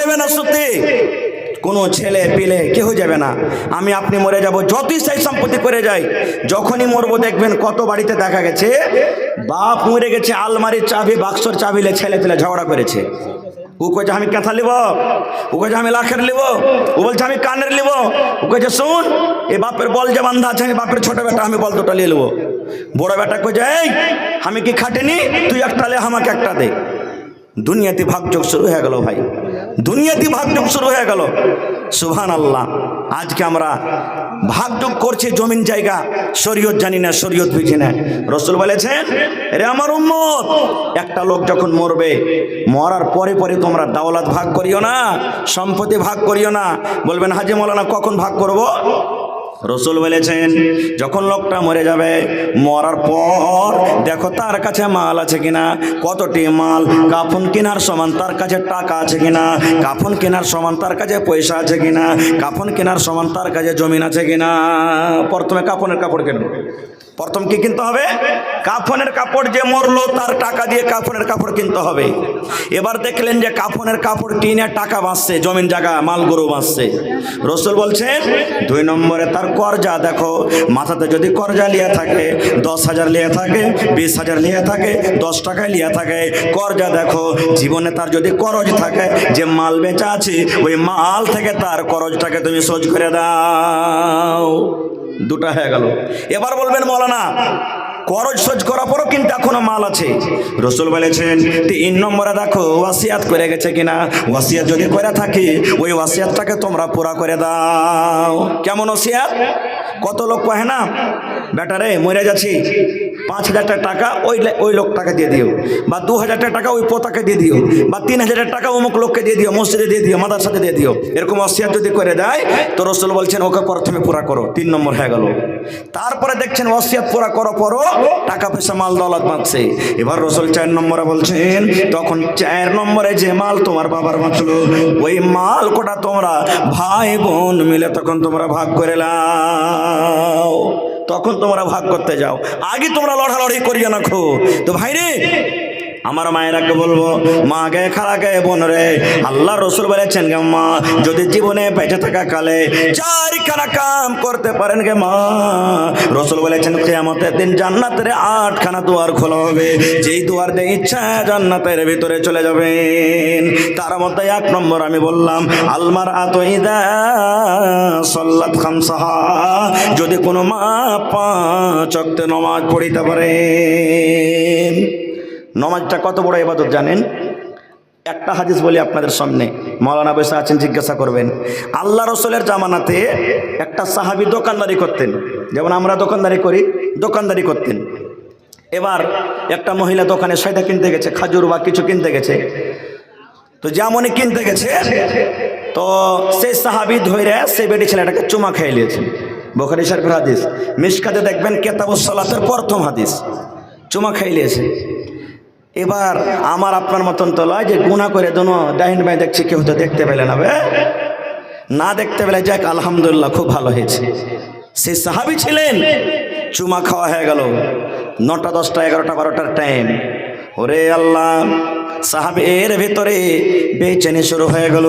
যাবে না সত্যি, কোনো ছেলে পেলে কেউ যাবে না। আমি আপনি মরে যাব, যতই সেই সম্পত্তি করে যাই, যখনই মরবো দেখবেন কত বাড়িতে দেখা গেছে বাপ মরে গেছে, আলমারির চাবি বাক্সর চাবিলে ছেলে পেলে ঝগড়া করেছে। ও কয়েছে আমি কাঁথা লিব, ও কয়েছে আমি লাখের লিব, ও বলছে আমি কানের লিব, ও কয়েছে শুন এ বাপের বল যে বান্ধা আছে, আমি বাপের ছোট বেটা, আমি বল দুটো নিয়ে নেবো। বড় বেটা কয়েছে এই আমি কি খাটিনি, তুই একটা লে আমাকে একটা দে। দুনিয়াতে ভাগযোগ শুরু হয়ে গেল ভাই, দুনিয়াতে ভাগযোগ শুরু হয়ে গেল। সুবহানাল্লাহ। আজকে আমরা ভাগযোগ করছি জমিন জায়গা, শরীয়ত জানি না, শরীয়ত বুঝি না। রাসূল বলেছেন রে আমার উম্মত, একটা লোক যখন মরবে, মরার পরে পরে তোমরা দাওলাত ভাগ করিও না, সম্পত্তি ভাগ করিও না। বলবেন হাজী মাওলানা কখন ভাগ করব? রাসূল বলেছেন যখন লোকটা মরে যাবে, মরার পর দেখো তার কাছে মাল আছে কিনা, কতটি মাল, কাফন কেনার সমান তার কাছে টাকা আছে কিনা, কাফন কেনার সমান তার কাছে পয়সা আছে কিনা, কাফন কেনার সমান তার কাছে জমিন আছে কিনা। প্রথমে কাফনের কাপড় কিনবো, প্রথম কি কিনতে হবে? কাফনের কাপড়। যে মরলো তার টাকা দিয়ে কাফনের কাপড় কিনতে হবে। এবার দেখলেন যে কাফনের কাপড় কিনে টাকা বাঁচছে, জমিন জায়গা মাল গরু বাঁচছে। রাসূল বলছেন 2 নম্বরে তার কর্জা দেখো, মাথাতে যদি কর্জা লিয়া থাকে, 10,000 লিয়া থাকে, 20,000 লিয়া থাকে, 10 টাকায় লিয়া থাকে, কর্জা দেখো। জীবনে তার যদি করজ থাকে, যে মাল বেচা আছে ওই মাল থেকে তার করজটাকে তুমি শোধ করে দাও। দুটা হয়ে গেল। এবার বলবেন মাওলানা করজ শোধ করার পরও কিন্তু এখনো মাল আছে। রাসূল বলেছেন 3 নম্বরে দেখো ওয়াসিয়াত করে গেছে কিনা, ওয়াসিয়াত যদি করে থাকে ওই ওয়াসিয়াতটাকে তোমরা পুরা করে দাও। কেমন ওয়াসিয়াত? কত লোক কহে না বেটারে মরে যাচ্ছি, 5,000 টাকা ওই লোকটাকে দিয়ে দিও, বা 2,000 টাকা ওই পোতাকে দিয়ে দিও, বা 3,000 টাকা অমুক লোককে দিয়ে দিও, মসজিদে দিয়ে দিও, মাদ্রাসাতে দিয়ে দিও। এরকম ওয়াসিয়াত যদি করে দেয় তো রাসূল বলছেন ওকে প্রথমে পুরা করো। 3 নম্বর হয়ে গেল। তারপরে দেখছেন ওয়াসিয়াত পুরা করো পরও টাকা পয়সা মাল দৌলত বাঁচছে। এবার রাসূল 4 নম্বরে বলছেন তখন 4 নম্বরে যে মাল তোমার বাবার বাঁচলো ওই মাল কোটা তোমরা ভাই বোন মিলে তখন তোমরা ভাগ করে নাও, তখন তোমরা ভাগ করতে যাও। আগে তোমরা লড়ালড়ি করিও না খো। তো ভাই রে আমার মায়েরাকে বলবো, মা গে খালা গে বোন রে, আল্লাহ রাসূল বলেছেন গে মা যদি জীবনে বেঁচে থাকা কালে 4খানা কাম করতে পারেন গে মা, রাসূল বলেছেন কিয়ামতের দিন জান্নাতের 8খানা দুয়ার খোলা হবে, যেই দুয়ার দিয়ে ইচ্ছা জান্নাতের ভিতরে চলে যাবেন। তার মধ্যে 1 নম্বর আমি বললাম আলমার আতইদা সাল্লাত খামসাহা, যদি কোনো মা 5 ওয়াক্ত নামাজ পড়িতে পারেন। নামাজটা কত বড় ইবাদত জানেন? একটা হাদিস বলি আপনাদের সামনে, মাওলানা বসে আছেন জিজ্ঞাসা করবেন। আল্লাহ রাসূলের জামানাতে একটা সাহাবী দোকানদারি করতেন, যেমন আমরা দোকানদারি করি, দোকানদারি করতেন। এবার একটা মহিলা দোকানে সয়দা কিনতে গেছে, খাজুর বা কিছু কিনতে গেছে। তো যেমনই কিনতে গেছে তো সেই সাহাবী ধরে সেই বেটি ছেলেটাকে চুমা খেয়ে নিয়েছেন। বুখারী শরীফের হাদিস, মিশকাতে দেখবেন কিতাবুস সালাতের প্রথম হাদিস, চুমা খেয়ে নিয়েছে। এবার আমার আপনার মতন তো লয় যে গুনাহ করে দোনো ডাইন বাই দেখছি, কেউ তো দেখতে পেলে না, না দেখতে পেলে যাক আলহামদুলিল্লাহ খুব ভালো হয়েছে। সেই সাহাবী ছিলেন, চুমা খাওয়া হয়ে গেল 9টা 10টা 11টা 12টার টাইম। ওরে আল্লাহ, সাহাবী এর ভিতরে বেচেনি শুরু হয়ে গেল।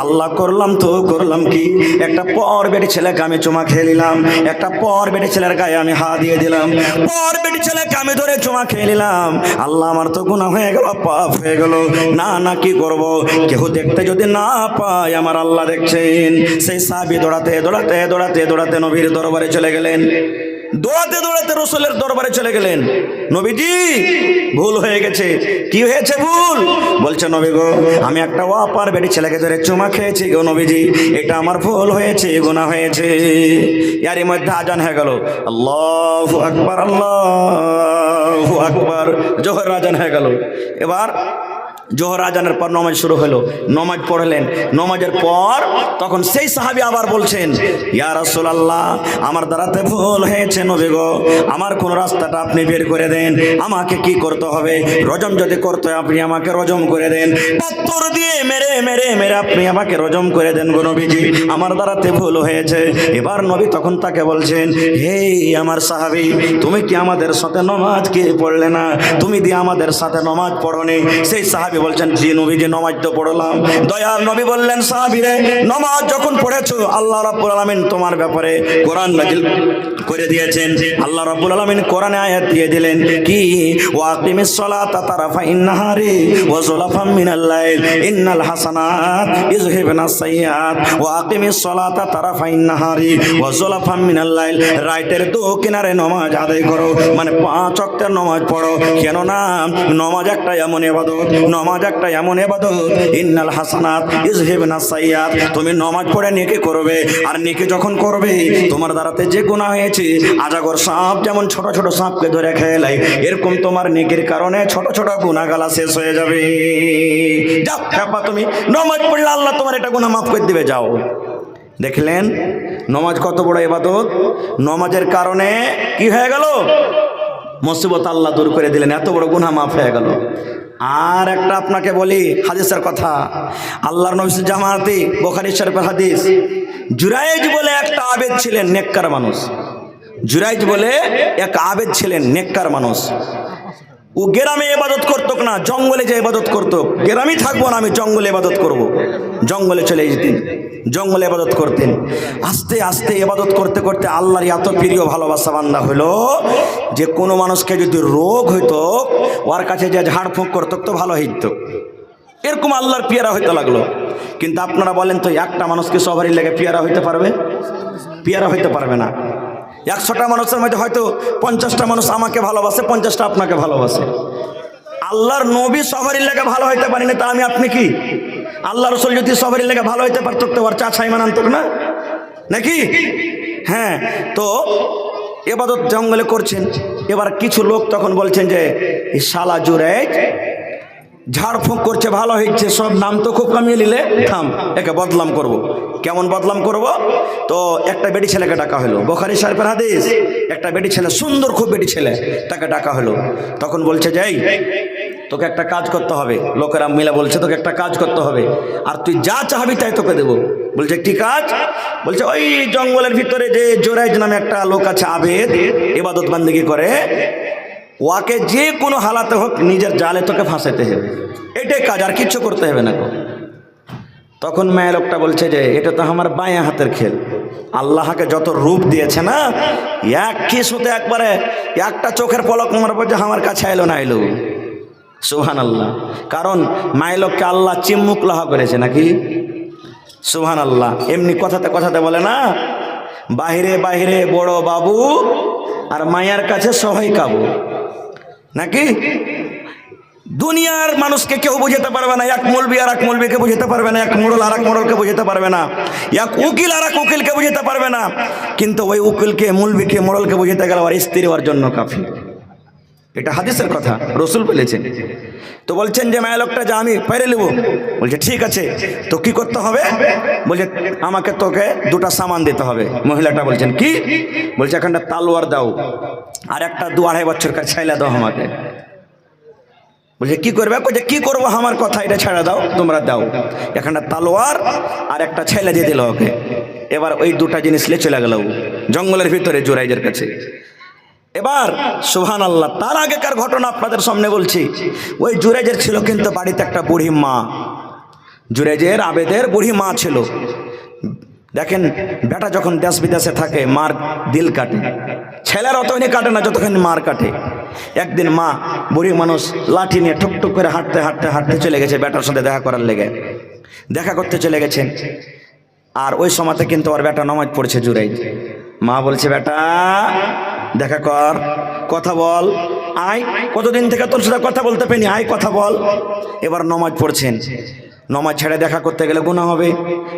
আল্লাহ করলাম তো করলাম কি, একটা পর বেটি ছেলেকে আমি চুমা খেয়ে নিলাম, একটা পর বেটি ছেলের গায়ে আমি হাত দিয়ে দিলাম, পর বেটি ছেলেকে আমি ধরে চুমা খেয়ে নিলাম। আল্লাহ আমার তো গুনাহ হয়ে গেল, পাপ হয়ে গেল। না না কি করব, কেউ দেখতে যদি না পায় আমার আল্লাহ দেখছেন। সেই সাহাবী দৌড়াতে দৌড়াতে দৌড়াতে দৌড়াতে নবীর দরবারে চলে গেলেন, দৌড়াতে দৌড়াতে রাসূলের দরবারে চলে গেলেন। নবীজি ভুল হয়ে গেছে। কি হয়েছে ভুল? বলছে নবী গো আমি একটা ওয়াপার বেটি ছেলেকে ধরে চুমা খেয়েছি গো নবীজি, এটা আমার ভুল হয়েছে, গুনাহ হয়েছে। এরই মধ্যে আজান হয়ে গেল, আল্লাহু আকবার আল্লাহু আকবার, জোহর আজান হয়ে গেল। এবার জোহর আজানের পর নামাজ শুরু হলো, নামাজ পড়লেন। নামাজের পর তখন সেই সাহাবী আবার বলছেন ইয়া রাসূলুল্লাহ আমার দ্বারাতে ভুল হয়েছে নবী গো, আমার কোন রাস্তাটা আপনি বের করে দেন, আমাকে কি করতে হবে? রজম যদি করতে হয় আপনি আমাকে রজম করে দেন, পাথর দিয়ে মেরে মেরে মেরে আপনি আমাকে রজম করে দেন গো নবীজি, আমার দ্বারাতে ভুল হয়েছে। এবার নবী তখন তাকে বলছেন হে আমার সাহাবী তুমি কি আমাদের সাথে নামাজ কি পড়লে না? তুমি দিয়ে আমাদের সাথে নামাজ পড়োনি? সেই সাহাবী বলছেন জি নবীজি নামাজ তো পড়লাম। দয়ার নবী বললেন সাহাবীরে নামাজ যখন পড়েছো আল্লাহ রাব্বুল আলামিন তোমার ব্যাপারে কোরআন নাযিল করে দিয়েছেন। আল্লাহ রাব্বুল আলামিন কোরআনে আয়াত দিয়ে দিলেন কি ওয়াকিমিস সালাতা তারাফাইন নাহারি ওয়া যুলাফাম মিনাল লাইল ইন্নাল হাসানাত ইযহিবনাস সাইয়্যাত ওয়াকিমিস সালাতা তারাফাইন নাহারি ওয়া যুলাফাম মিনাল লাইল। রাইতের দু কিনারে নামাজ আদায় করো, মানে 5 ওয়াক্তের নামাজ পড়ো। কেন না নামাজ একটা এমন ইবাদত, নামাজ একটা এমন ইবাদত ইন্নাল হাসানাত ইযহিবনাস সাইয়্যাত। তুমি নামাজ পড়ে নেকি করবে, আর নেকি যখন করবে তোমার দ্বারাতে যে গুনাহ হয়েছে আজাগর সাপ যেমন ছোট ছোট সাপকে ধরে খেয়ে লাই, এরকম তোমার নেকির কারণে ছোট ছোট গুনাহগালা শেষ হয়ে যাবে। যাও বাবা তুমি নামাজ পড়লে আল্লাহ তোমার এটা গুনাহ মাফ করে দিবে, যাও। দেখলেন নামাজ কত বড় ইবাদত, নামাজের কারণে কি হয়ে গেল, মুসিবত আল্লাহ দূর করে দিলেন, এত বড় গুনাহ মাফ হয়ে গেল। আর একটা আপনাকে বলি হাদিসের কথা, আল্লাহর নবী জামাতে বুখারী শরীফের হাদিস, জুরাইজ বলে একটা আবেদ ছিলেন, নেককার মানুষ। জুরাইজ বলে এক আবেদ ছিলেন, নেককার মানুষ। ও গ্রামে ইবাদত করতো না, জঙ্গলে যে ইবাদত করতো। গ্রামে থাকবো না, আমি জঙ্গলে ইবাদত করব। জঙ্গলে চলে যেতেন, জঙ্গলে ইবাদত করতেন। আস্তে আস্তে ইবাদত করতে করতে আল্লাহর এত প্রিয় ভালোবাসা বান্দা হলো যে কোনো মানুষকে যদি রোগ হইতো ওর কাছে যে ঝাড়ফুঁক করতো তো ভালো হইতো, এরকম আল্লাহর পিয়ারা হইতে লাগলো। কিন্তু আপনারা বলেন তো একটা মানুষকে সবারই লেগে পিয়ারা হইতে পারবে? পিয়ারা হইতে পারবে না। 100টা মানুষের মধ্যে হয়তো 50টা মানুষ আমাকে ভালোবাসে, 50টা আপনাকে ভালোবাসে। আল্লাহর নবী সবারই লেগে ভালো হইতে পারেনি, তা আমি আপনি কি? আল্লাহ রসুল যদি সবারই লেগে ভালো হইতে পারতো তো ওর চাচা ইমান আনতো না নাকি? হ্যাঁ, তো ইবাদত জঙ্গলে করছেন। এবার কিছু লোক তখন বলছেন যে এই শালা জুরাইজ ঝাড়ফুঁক করছে, ভালো হচ্ছে, সব নাম তো খুব কমিয়ে নিলে, থাম একে বদলাম করব। কেমন বদলাম করব? তো একটা বেটি ছেলেকে ডাকা হলো, বুখারী শরীফের হাদিস। একটা বেটি ছেলে, সুন্দর খুব বেটি ছেলে, তাকে ডাকা হলো। তখন বলছে যে এই তোকে একটা কাজ করতে হবে। লোকেরা মিলে বলছে তোকে একটা কাজ করতে হবে, আর তুই যা চাহবি তাই তোকে দেবো। বলছে কি কাজ? বলছে ওই জঙ্গলের ভিতরে যে জুরাইজ নামে একটা লোক আছে, আবেদ, ইবাদত বান্দেগি করে, ওকে যে কোনো হালাতে হোক নিজের জালে তোকে ফাঁসাইতে হবে, এটাই কাজ, আর কিচ্ছু করতে হবে না। তখন মেয়ে লোকটা বলছে যে এটা তো আমার বাঁয়া হাতের খেল, আল্লাহকে যত রূপ দিয়েছে না, এক কিসুতে একবারে একটা চোখের পলক মারব যে আমার কাছে এলো না এলো। সুবহানাল্লাহ। কারণ মায়ের লোককে আল্লাহ চিম্মুক লাহা করেছে নাকি? সুবহানাল্লাহ। এমনি কথাতে কথাতে বলে না, বাহিরে বাহিরে বড় বাবু আর মায়ার কাছে সবাই কাবু, নাকি? দুনিয়ার মানুষকে কেউ বুঝাতে পারবে না, এক মৌলবি আর এক মৌলবিকে বুঝাতে পারবে না, এক মোড়ল আর এক মোড়লকে বুঝাতে পারবে না, এক উকিল আর এক উকিলকে বুঝাতে পারবে না। কিন্তু ওই উকিলকে, মৌলবিকে, মোড়লকে বুঝাতে গেলে আর স্ত্রী হওয়ার জন্য কাফি। এটা হাদিসের কথা, রসুল বলেছেন। তো বলছেন যে মায়া লোকটা যা আমি পেরে নেব। বলছে ঠিক আছে, তো কি করতে হবে? বলছে আমাকে তোকে দুটা সামান দিতে হবে। মহিলাটা বলছেন কি? বলছে এখানটা তালোয়ার দাও, আর একটা 2-2.5 বছরকার ছেলে দাও আমাকে। বলছে কি করবে? বলছে কি করবো, আমার কথা, এটা ছেড়ে দাও, তোমরা দাও। এখানটা তালোয়ার আর একটা ছেলে দিয়ে দিল ওকে। এবার ওই দুটা জিনিস নিয়ে চলে গেল জঙ্গলের ভিতরে জুরাইজের কাছে। এবার সুবহানাল্লাহ, তার আগেকার ঘটনা আপনাদের সামনে বলছি। ওই জুরাইজের ছিল কিন্তু বাড়িতে একটা বুড়ি মা, জুরাইজের আবেদের বুড়ি মা ছিল। দেখেন বেটা যখন দেশ বিদেশে থাকে মার দিল কাটে, ছেলের অতখানি কাটে না যতখানি মার কাটে। একদিন মা, বুড়ি মানুষ, লাঠি নিয়ে টুকটুক করে হাঁটতে হাঁটতে হাঁটতে চলে গেছে বেটার সাথে দেখা করার লেগে। দেখা করতে চলে গেছেন, আর ওই সময়তে কিন্তু ওর বেটা নামাজ পড়ছে জুরাইজ। মা বলছে বেটা দেখা কর, কথা বল, আয়, কতদিন থেকে তোর সাথে কথা বলতে পারিনি, আয় কথা বল। এবার নামাজ পড়ছেন, নামাজ ছেড়ে দেখা করতে গেলে গুনাহ হবে।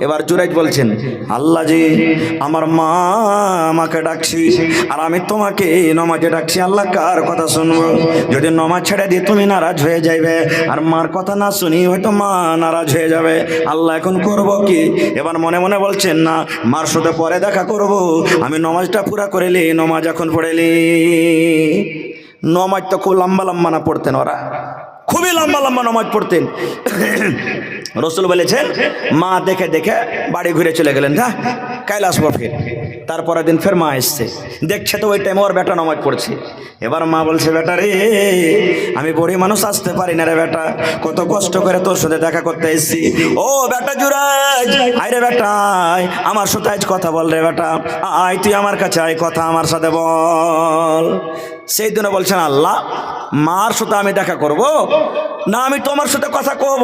এবার জুরাইজ বলছেন আল্লাহ জি, আমার মা আমাকে ডাকছি আর আমি তোমাকে নামাজে ডাকছি, আল্লাহ কার কথা শুনবো? যদি নামাজ ছেড়ে দিয়ে তুমি নারাজ হয়ে যাইবে, আর মার কথা না শুনি হয়তো মা নারাজ হয়ে যাবে, আল্লাহ এখন করব কি? এবার মনে মনে বলছেন না, মার সাথে পরে দেখা করব, আমি নামাজটা পুরা করেলি। নামাজ এখন পড়েলি, নামাজ তো খুব লম্বা লম্বা না পড়তেন ওরা, খুবই লম্বা লম্বা নামাজ পড়তেন। রসুল বলেছেন মা দেখে দেখে বাড়ি ঘুরে চলে গেলেন, হ্যাঁ কাল আসবো ফির। তারপরের দিন ফের মা এসছে, দেখছে তো ওই টাইমে ওর বেটা নামাজ পড়ছে। এবার মা বলছে, বেটা রে, আমি বুড়ি মানুষ আসতে পারি না রে বেটা, কত কষ্ট করে তোর সাথে দেখা করতে এসেছি। ও বেটা জুরাজ, আয় রে বেটা আয়, আমার সাথে আজ কথা বল রে বেটা, আয় তুই আমার কাছে আয়, কথা আমার সাথে বল। সেই দিনে বলছেন, আল্লাহ, মার সাথে আমি দেখা করব না আমি তোমার সাথে কথা কহব?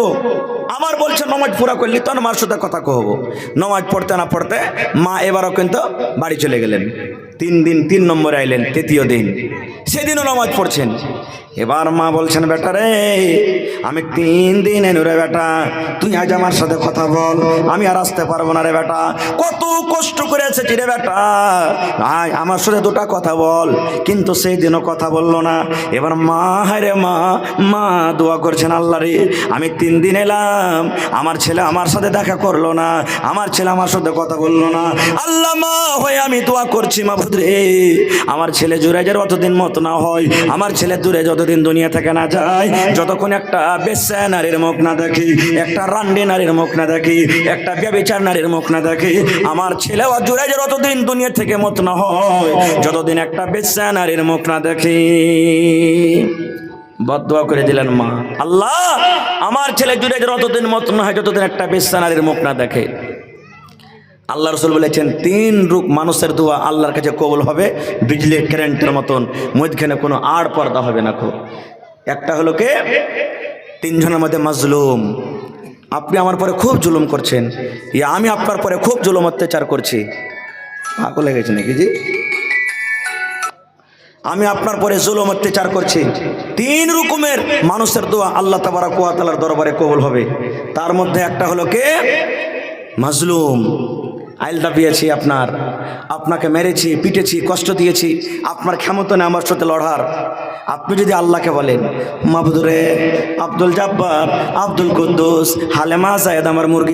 আমার বলছে নমাজ পুরা করলি তো মার সাথে কথা কহব। নমাজ পড়তে না পড়তে মা এবারও কিন্তু বাড়ি চলে গেলেন। 3 দিন 3 নম্বরে আইলেন, 3য় দিন সেদিনও নামাজ পড়ছেন। এবার মা বলছেন, বেটা রে, আমি 3 দিন এনু রে বেটা, তুই আজ আমার সাথে কথা বল, আমি আর আসতে পারবো না রে বেটা, কত কষ্ট করে এসেছি রে বেটা, আয় আমার সাথে 2টা কথা বল। কিন্তু সেই দিনও কথা বললো না। এবার মা, হায় রে মা দোয়া করছেন, আল্লাহ রে, আমি 3 দিন এলাম, আমার ছেলে আমার সাথে দেখা করলো না, আমার ছেলে আমার সাথে কথা বললো না। আল্লাহ, মা হয়ে আমি দোয়া করছি, মাবুদ রে, আমার ছেলে জুরাইজের অতদিন মত না হয়, আমার ছেলে দূরে যতদিন দুনিয়া থেকে না যায়, যতক্ষণ একটা বেশ্যা নারীর মুখ না দেখি, একটা রান্ডি নারীর মুখ না দেখি, একটা ব্যভিচার নারীর মুখ না দেখি, আমার ছেলে জুরাইজের অতদিন দুনিয়া থেকে মত না হয়, যতদিন একটা বেশ্যা নারীর মুখ না দেখি। বদদোয়া করে দিলেন মা, আল্লাহ, আমার ছেলে জুরাইজের অতদিন মত না হয়, যতদিন একটা বেশ্যা নারীর মুখ না দেখে। আল্লাহ রসুল বলেছেন, 3 রূপ মানুষের দোয়া আল্লাহর কাছে কবুল হবে, বিজলি কারেন্টের মতন, মধ্যখানে কোনো আড় পর্দা হবে না। একটা হলো কে, 3 জনের মধ্যে মাজলুম, আপনি আমার পরে খুব জুলুম করছেন, ইয়া আমি আপনার পরে খুব জুলুম অত্যাচার করছি। পাগল হয়ে গেছে নাকি জি? আমি আপনার পরে জুলুম অত্যাচার করছি। 3 রকমের মানুষের দোয়া আল্লাহ তাবারক ওয়া তাআলার দরবারে কবুল হবে। তার মধ্যে একটা হলো কে, মাজলুম। আইল দাবিয়েছি, আপনাকে মেরেছি, পিটেছি, কষ্ট দিয়েছি, আপনার ক্ষমতা নেই আমার সাথে লড়ার। আপনি যদি আল্লাহকে বলেন, মাবুদ রে, আব্দুল জব্বার, আব্দুল কুদ্দুস, হালেমা জায়েদ আমার মুরগি